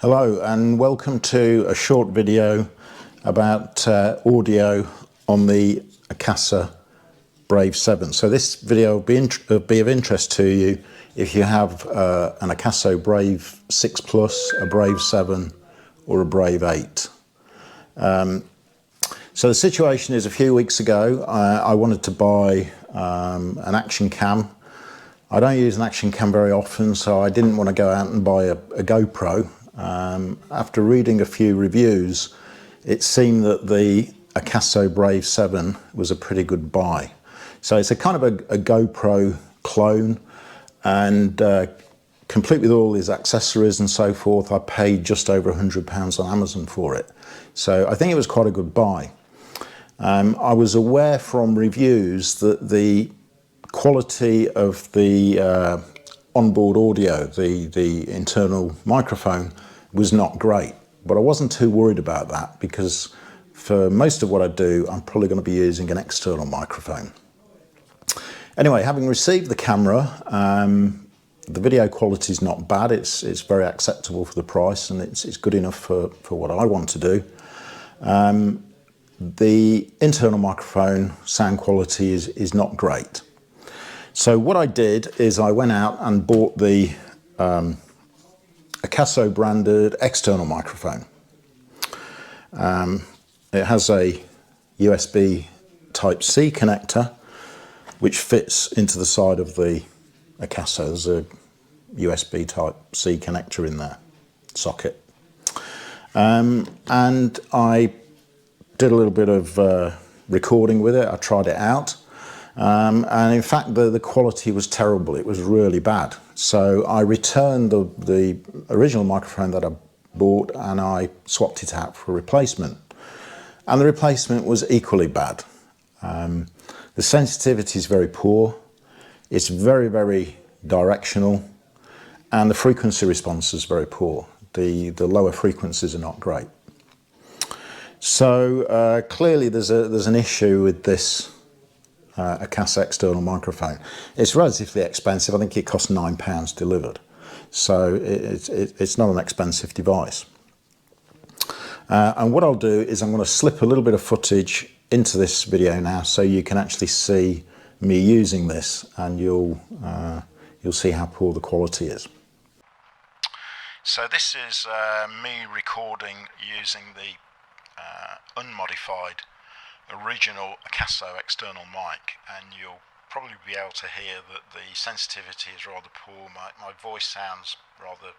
Hello and welcome to a short video about audio on the Akaso Brave 7. So this video will be of interest to you if you have an Akaso Brave 6 Plus, a Brave 7 or a Brave 8. So the situation is, a few weeks ago I wanted to buy an action cam. I don't use an action cam very often, so I didn't want to go out and buy a GoPro. After reading a few reviews, it seemed that the Akaso Brave 7 was a pretty good buy. So it's a kind of a GoPro clone, and complete with all these accessories and so forth. I paid just over £100 on Amazon for it. So I think it was quite a good buy. I was aware from reviews that the quality of the onboard audio, the internal microphone, was not great, but I wasn't too worried about that because for most of what I do I'm probably going to be using an external microphone. Anyway, having received the camera, the video quality is not bad. It's very acceptable for the price, and it's good enough for what I want to do. The internal microphone sound quality is not great. So what I did is I went out and bought the Akaso-branded external microphone. It has a USB Type-C connector which fits into the side of the Akaso. There's a USB Type-C connector in there, socket. And I did a little bit of recording with it. I tried it out. And in fact the quality was terrible. It was really bad. So I returned the original microphone that I bought and I swapped it out for a replacement. And the replacement was equally bad. The sensitivity is very poor. It's very, very directional. And the frequency response is very poor. The lower frequencies are not great. So clearly there's an issue with this Akaso external microphone. It's relatively expensive. I think it costs £9 delivered. So it's not an expensive device. And what I'll do is I'm going to slip a little bit of footage into this video now so you can actually see me using this, and you'll see how poor the quality is. So this is me recording using the unmodified original Akaso external mic, and you'll probably be able to hear that the sensitivity is rather poor. My voice sounds rather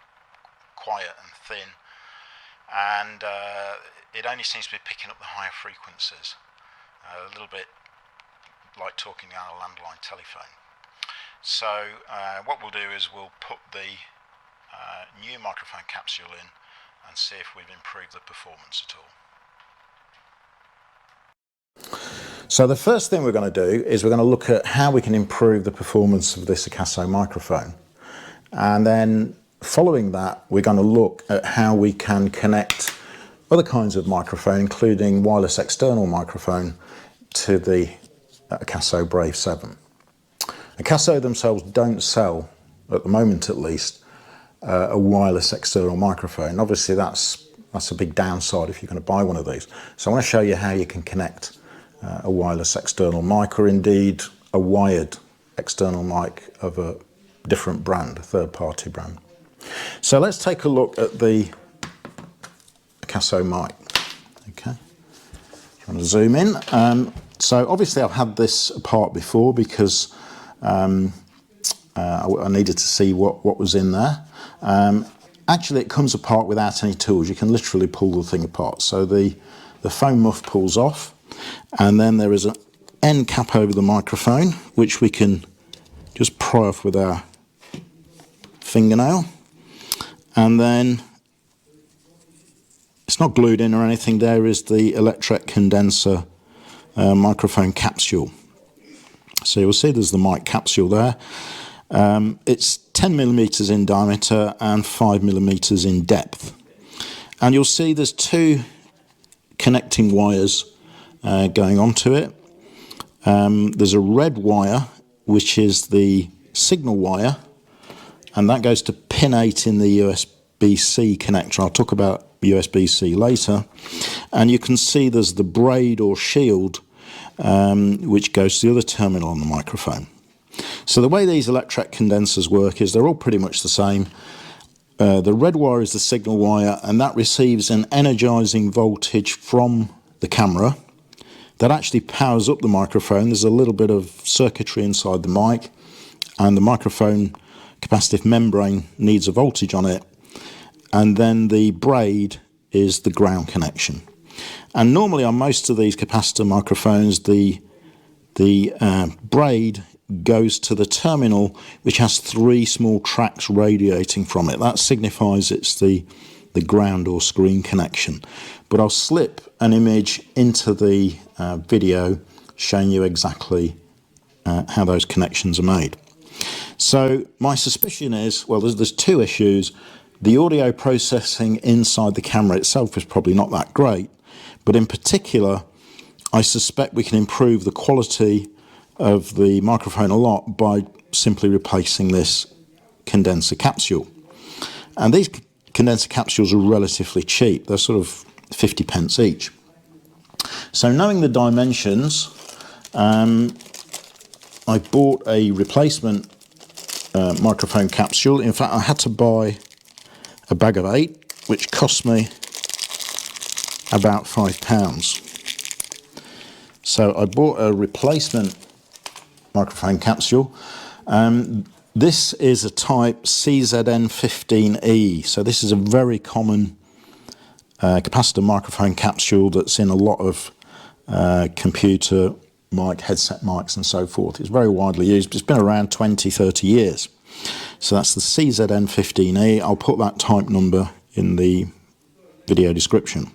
quiet and thin, and it only seems to be picking up the higher frequencies, a little bit like talking on a landline telephone. So what we'll do is we'll put the new microphone capsule in and see if we've improved the performance at all. So the first thing we're going to do is we're going to look at how we can improve the performance of this Akaso microphone, and then following that we're going to look at how we can connect other kinds of microphone, including wireless external microphone, to the Akaso Brave 7. Akaso themselves don't sell, at the moment at least, a wireless external microphone. Obviously that's a big downside if you're going to buy one of these. So I want to show you how you can connect a wireless external mic, or indeed a wired external mic of a different brand, a third-party brand. So let's take a look at the Akaso mic. Okay, if you want to zoom in. So obviously I've had this apart before because I needed to see what was in there. Actually it comes apart without any tools. You can literally pull the thing apart. So the foam muff pulls off, and then there is an end cap over the microphone which we can just pry off with our fingernail, and then it's not glued in or anything. There is the electret condenser microphone capsule. So you'll see there's the mic capsule there. It's 10mm in diameter and 5mm in depth, and you'll see there's two connecting wires going onto it. There's a red wire which is the signal wire, and that goes to pin 8 in the USB USB-C connector. I'll talk about USB-C later. And you can see there's the braid or shield which goes to the other terminal on the microphone. So the way these electret condensers work is they're all pretty much the same. The red wire is the signal wire, and that receives an energizing voltage from the camera that actually powers up the microphone. There's a little bit of circuitry inside the mic, and the microphone capacitive membrane needs a voltage on it, and then the braid is the ground connection. And normally on most of these capacitor microphones, the braid goes to the terminal, which has 3 small tracks radiating from it. That signifies it's the ground or screen connection. But I'll slip an image into the video showing you exactly how those connections are made. So my suspicion is, well, there's 2 issues. The audio processing inside the camera itself is probably not that great, but in particular, I suspect we can improve the quality of the microphone a lot by simply replacing this condenser capsule. And these condenser capsules are relatively cheap. They're sort of 50 pence each. So knowing the dimensions, I bought a replacement microphone capsule. In fact, I had to buy a bag of 8, which cost me about £5. So I bought a replacement microphone capsule. This is a type CZN15E. So this is a very common capacitor microphone capsule that's in a lot of computer mic, headset mics and so forth. It's very widely used, but it's been around 20-30 years. So that's the CZN15E. I'll put that type number in the video description.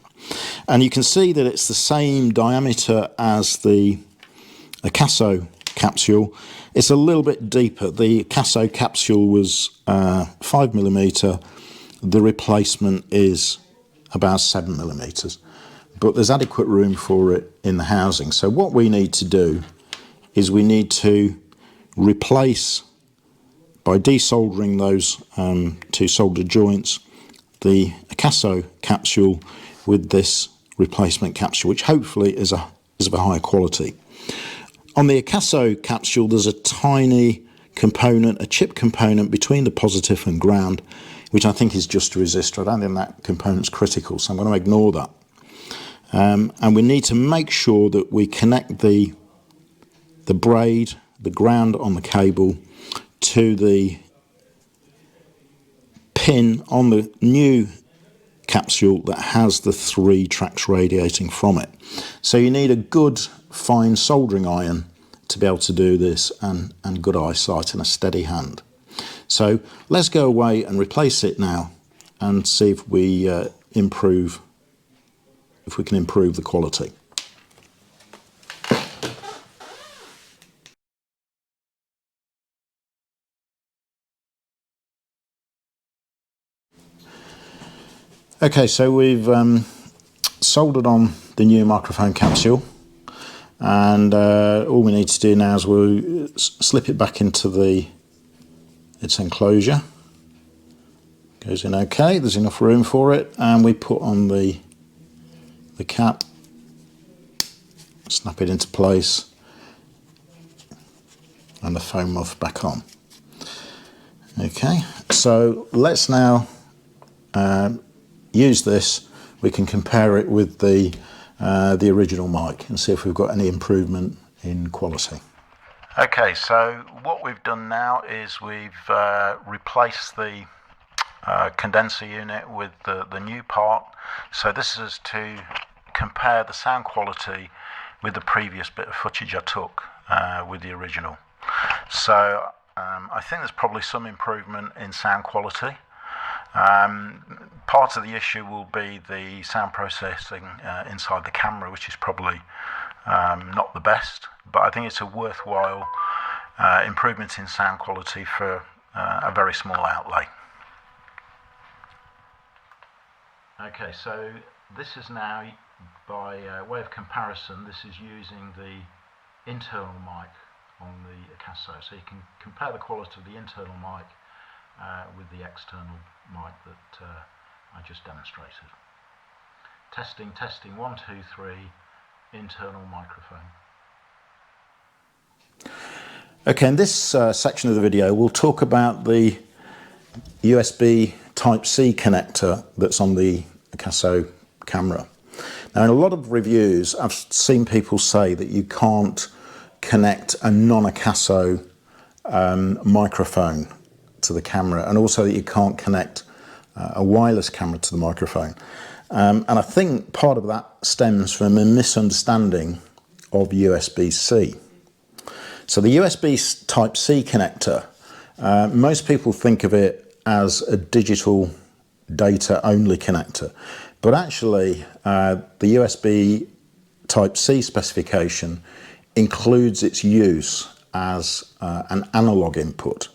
And you can see that it's the same diameter as the Akaso capsule. It's a little bit deeper. The Akaso capsule was 5mm. The replacement is about 7mm. But there's adequate room for it in the housing. So what we need to do is we need to replace, by desoldering those 2 solder joints, the Akaso capsule with this replacement capsule, which hopefully is of a higher quality. On the Akaso capsule, there's a tiny component, a chip component between the positive and ground, which I think is just a resistor. I don't think that component's critical, so I'm going to ignore that. And we need to make sure that we connect the braid, the ground on the cable, to the pin on the new capsule that has the 3 tracks radiating from it. So you need a good fine soldering iron to be able to do this, and good eyesight and a steady hand. So let's go away and replace it now and see if we can improve the quality. Okay, so we've soldered on the new microphone capsule, and all we need to do now is we'll slip it back into its enclosure. Goes in okay, there's enough room for it, and we put on the cap, snap it into place, and the foam muff back on. Okay, so let's now use this. We can compare it with the original mic and see if we've got any improvement in quality. Okay, so what we've done now is we've replaced the condenser unit with the new part. So this is to compare the sound quality with the previous bit of footage I took with the original. So I think there's probably some improvement in sound quality. Part of the issue will be the sound processing inside the camera, which is probably not the best, but I think it's a worthwhile improvement in sound quality for a very small outlay. Okay, so this is now, by way of comparison, this is using the internal mic on the Akaso. So you can compare the quality of the internal mic with the external mic that I just demonstrated. Testing, testing, 1, 2, 3, internal microphone. Okay, in this section of the video we'll talk about the USB Type-C connector that's on the Akaso camera. Now, in a lot of reviews I've seen people say that you can't connect a non-Akaso microphone to the camera, and also that you can't connect a wireless camera to the microphone. And I think part of that stems from a misunderstanding of USB-C. So the USB Type-C connector, most people think of it as a digital data only connector, but actually the USB Type-C specification includes its use as an analog input.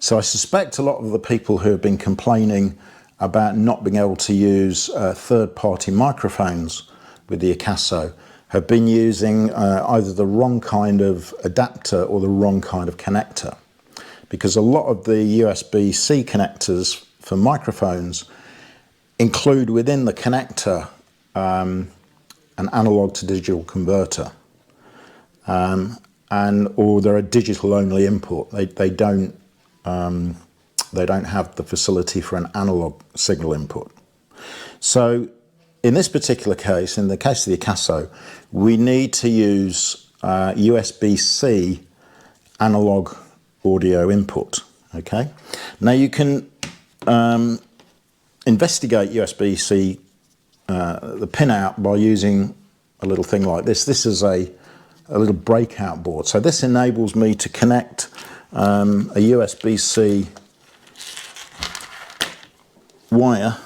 So I suspect a lot of the people who have been complaining about not being able to use third-party microphones with the Akaso have been using either the wrong kind of adapter or the wrong kind of connector, because a lot of the USB-C connectors for microphones include within the connector an analog to digital converter, or they're a digital only input. They don't have the facility for an analog signal input. So in this particular case, in the case of the Akaso, we need to use USB-C analog audio input. Okay. Now you can investigate USB-C, the pin out, by using a little thing like this. This is a little breakout board. So this enables me to connect a USB-C wire,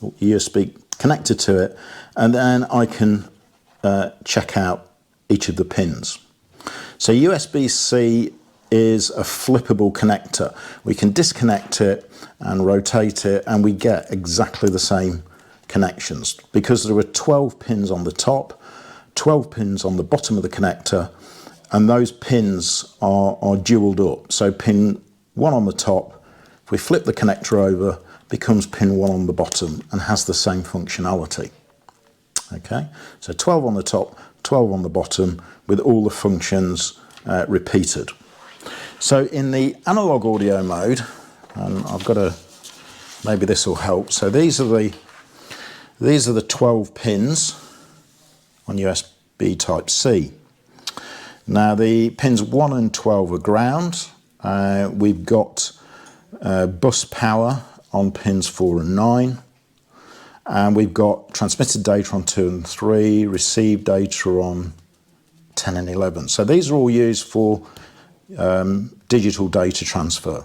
USB connected to it, and then I can check out each of the pins. So USB-C is a flippable connector. We can disconnect it and rotate it and we get exactly the same connections, because there are 12 pins on the top, 12 pins on the bottom of the connector, and those pins are dualed up. So pin 1 on the top, if we flip the connector over, becomes pin 1 on the bottom and has the same functionality. Okay, so 12 on the top, 12 on the bottom, with all the functions repeated. So in the analog audio mode, and I've got a, maybe this will help. So these are the 12 pins on USB Type-C. Now the pins 1 and 12 are ground. We've got bus power on pins 4 and 9, and we've got transmitted data on 2 and 3, received data on 10 and 11. So these are all used for digital data transfer.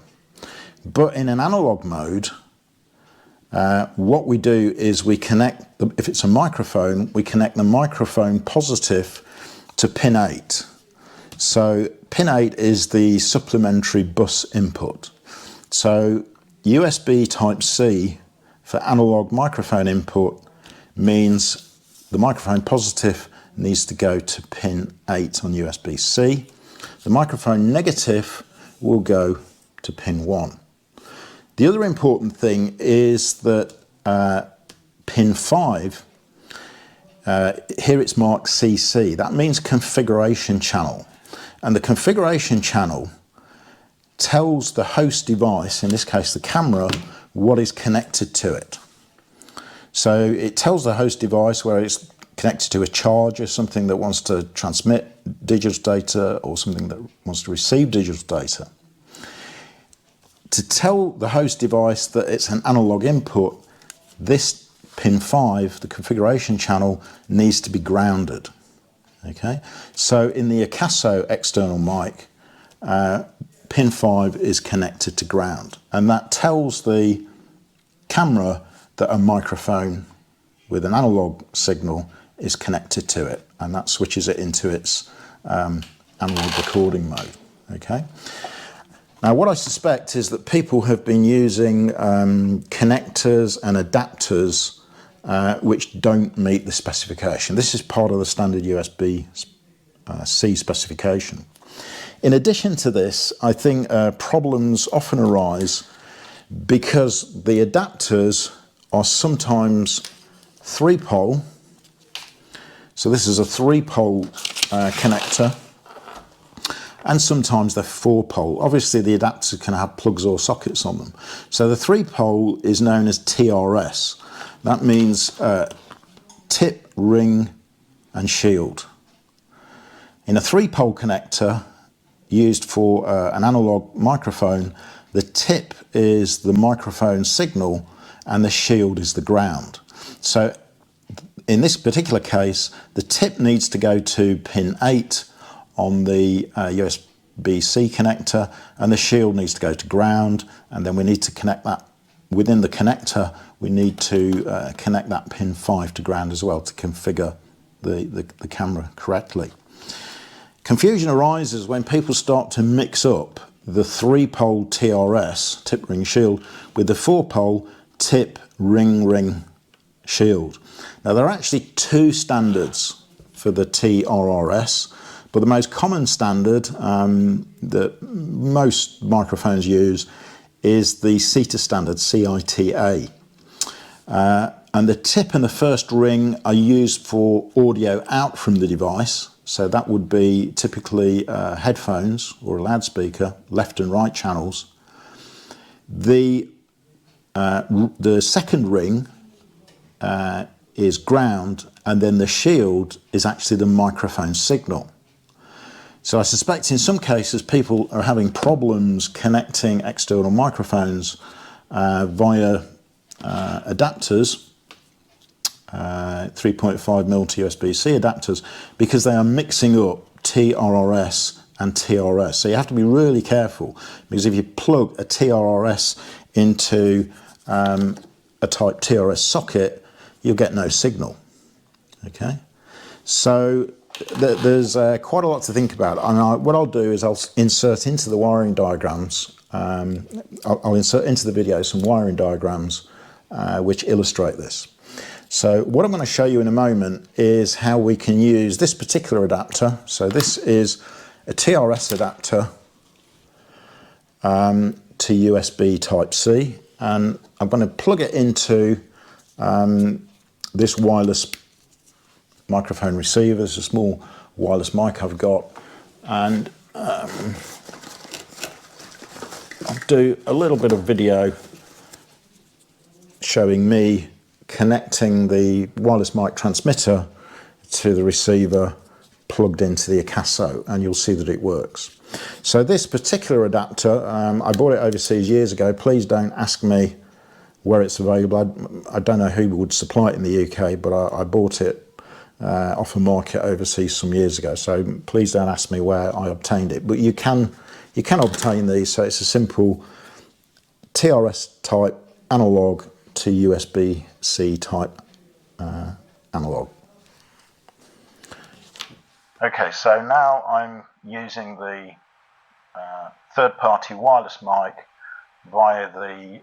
But in an analog mode, what we do is we connect, if it's a microphone, we connect the microphone positive to pin 8. So pin 8 is the supplementary bus input. So USB Type-C for analog microphone input means the microphone positive needs to go to pin 8 on USB-C. The microphone negative will go to pin 1. The other important thing is that pin 5, here it's marked CC. That means configuration channel. And the configuration channel tells the host device, in this case the camera, what is connected to it. So it tells the host device where it's connected to a charger, something that wants to transmit digital data, or something that wants to receive digital data. To tell the host device that it's an analog input, this pin 5, the configuration channel, needs to be grounded. Okay, so in the Akaso external mic, pin 5 is connected to ground, and that tells the camera that a microphone with an analog signal is connected to it, and that switches it into its analog recording mode. Okay. Now what I suspect is that people have been using connectors and adapters which don't meet the specification. This is part of the standard USB-C specification. In addition to this, I think problems often arise because the adapters are sometimes 3-pole. So this is a 3-pole connector, and sometimes they're 4-pole. Obviously the adapter can have plugs or sockets on them. So the 3-pole is known as TRS. That means tip, ring and shield. In a 3-pole connector used for an analog microphone, the tip is the microphone signal and the shield is the ground. So in this particular case, the tip needs to go to pin 8 on the USB-C connector, and the shield needs to go to ground, and then we need to connect that within the connector. We need to connect that pin 5 to ground as well to configure the camera correctly. Confusion arises when people start to mix up the 3-pole TRS, tip, ring, shield, with the 4-pole tip, ring, shield. Now there are actually 2 standards for the TRS, but the most common standard that most microphones use is the CITA standard, CITA. And the tip and the first ring are used for audio out from the device. So that would be typically headphones or a loudspeaker, left and right channels. The second ring is ground, and then the shield is actually the microphone signal. So I suspect in some cases people are having problems connecting external microphones via adapters, 3.5mm to USB-C adapters, because they are mixing up TRRS and TRS. So you have to be really careful, because if you plug a TRRS into a type TRS socket, you'll get no signal. Okay, so there's quite a lot to think about, and what I'll do is I'll insert into the wiring diagrams, I'll insert into the video some wiring diagrams which illustrate this. So what I'm going to show you in a moment is how we can use this particular adapter. So this is a TRS adapter to USB Type-C, and I'm going to plug it into this wireless microphone receiver. It's a small wireless mic I've got, and I'll do a little bit of video showing me connecting the wireless mic transmitter to the receiver plugged into the Akaso, and you'll see that it works. So this particular adapter, I bought it overseas years ago. Please don't ask me where it's available. I don't know who would supply it in the UK, but I bought it off a market overseas some years ago, so please don't ask me where I obtained it. But you can obtain these. So it's a simple TRS type analog to USB-C type analog. Okay, so now I'm using the third-party wireless mic via the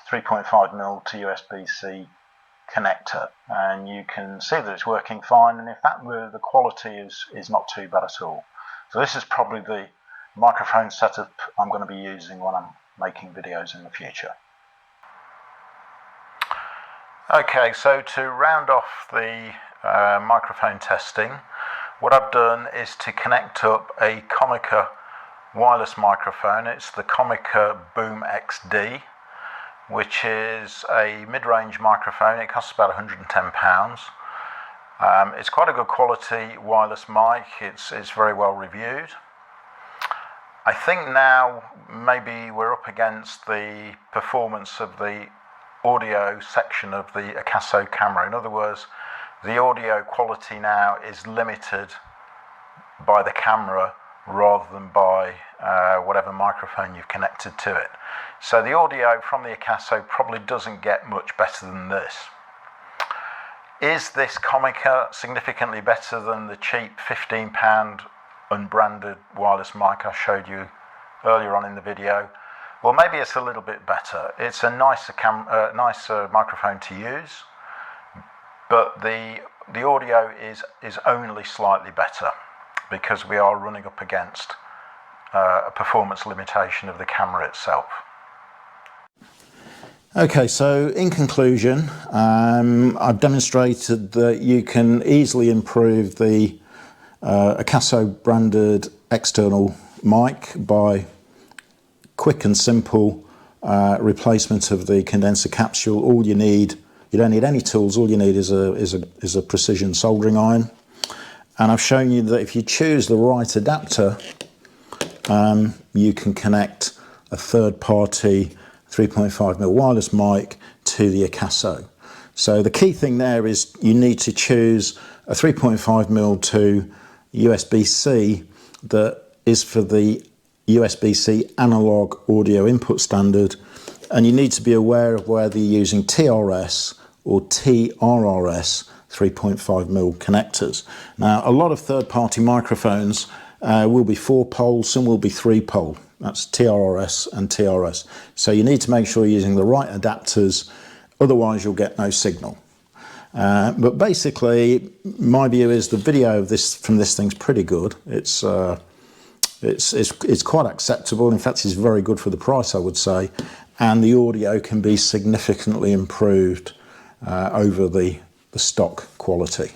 3.5mm to USB-C connector, and you can see that it's working fine, and in fact the quality is not too bad at all. So this is probably the microphone setup I'm going to be using when I'm making videos in the future. Okay, so to round off the microphone testing, what I've done is to connect up a Comica wireless microphone. It's the Comica Boom XD, which is a mid-range microphone. It costs about £110. It's quite a good quality wireless mic. It's very well reviewed. I think now maybe we're up against the performance of the audio section of the Akaso camera. In other words, the audio quality now is limited by the camera rather than by whatever microphone you've connected to it. So the audio from the Akaso probably doesn't get much better than this. Is this Comica significantly better than the cheap £15 unbranded wireless mic I showed you earlier on in the video? Well, maybe it's a little bit better. It's a nicer microphone to use, but the audio is only slightly better because we are running up against a performance limitation of the camera itself. Okay, so in conclusion, I've demonstrated that you can easily improve the Akaso branded external mic by quick and simple replacement of the condenser capsule. All you need, you don't need any tools, all you need is a precision soldering iron. And I've shown you that if you choose the right adapter, you can connect a third-party 3.5mm wireless mic to the Akaso. So the key thing there is you need to choose a 3.5mm to USB-C that is for the USB-C analog audio input standard, and you need to be aware of whether you're using TRS or TRRS 3.5mm connectors. Now, a lot of third-party microphones will be 4-pole, some will be 3-pole. That's TRRS and TRS. So you need to make sure you're using the right adapters, otherwise you'll get no signal. But basically, my view is the video of from this thing's pretty good. It's quite acceptable. In fact, it's very good for the price, I would say. And the audio can be significantly improved over the stock quality.